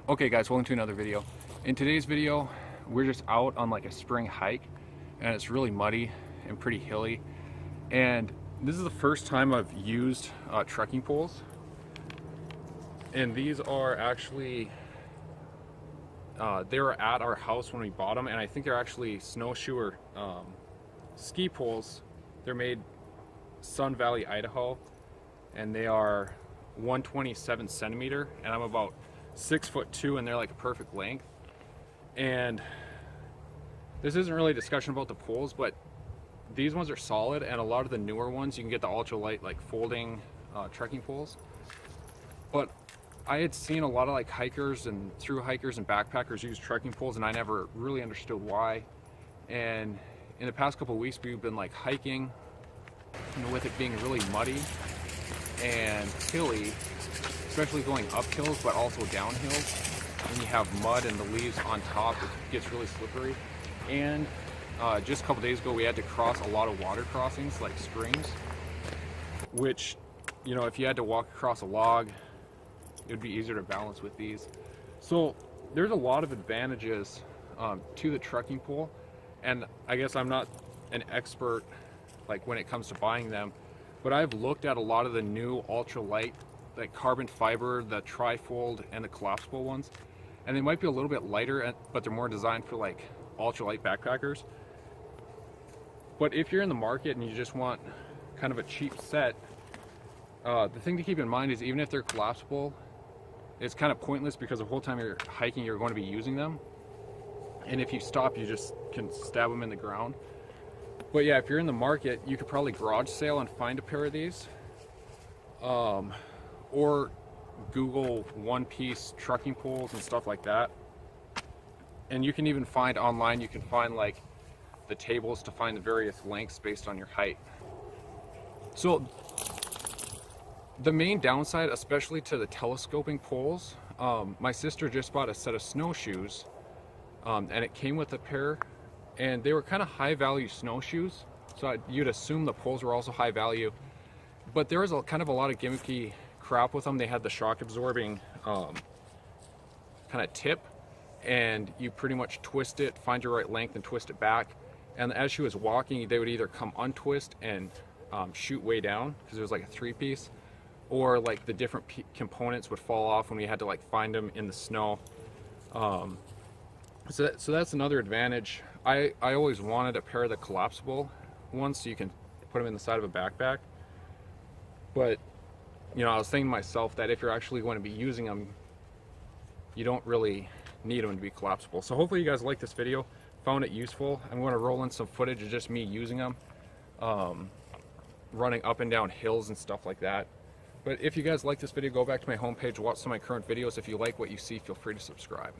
Okay guys, welcome to another video. In today's video, we're just out on like a spring hike and it's really muddy and pretty hilly. And this is the first time I've used trekking poles. And these are actually, they were at our house when we bought them, and I think they're actually snowshoe or ski poles. They're made Sun Valley, Idaho, and they are 127 centimeter, and I'm about 6'2", and they're like a perfect length. And this isn't really a discussion about the poles, but these ones are solid, and a lot of the newer ones you can get the ultralight like folding trekking poles. But I had seen a lot of like hikers and thru hikers and backpackers use trekking poles, and I never really understood why. And in the past couple of weeks we've been like hiking, with it being really muddy and hilly, especially going up hills but also down hills. When you have mud and the leaves on top, it gets really slippery. And just a couple days ago we had to cross a lot of water crossings like streams, which, you know, if you had to walk across a log, it would be easier to balance with these. So there's a lot of advantages to the trekking pole, and I guess I'm not an expert like when it comes to buying them, but I've looked at a lot of the new ultralight, like carbon fiber, the trifold and the collapsible ones, and they might be a little bit lighter, but they're more designed for like ultralight backpackers. But if you're in the market and you just want kind of a cheap set, the thing to keep in mind is even if they're collapsible, it's kind of pointless because the whole time you're hiking you're going to be using them, and if you stop you just can stab them in the ground. But yeah, if you're in the market, you could probably garage sale and find a pair of these, or Google one-piece trekking poles and stuff like that. And you can even find online, you can find like the tables to find the various lengths based on your height. So the main downside, especially to the telescoping poles, my sister just bought a set of snowshoes, and it came with a pair, and they were kind of high value snowshoes, so you'd assume the poles were also high value. But there was kind of a lot of gimmicky crap with them. They had the shock absorbing kind of tip, and you pretty much twist it, find your right length and twist it back, and as she was walking they would either come untwist and shoot way down because it was like a three-piece, or like the different components would fall off when we had to like find them in the snow. So that's another advantage. I always wanted a pair of the collapsible ones so you can put them in the side of a backpack. But, you know, I was thinking to myself that if you're actually going to be using them, you don't really need them to be collapsible. So hopefully you guys like this video, found it useful. I'm going to roll in some footage of just me using them, running up and down hills and stuff like that. But if you guys like this video, go back to my homepage, watch some of my current videos. If you like what you see, feel free to subscribe.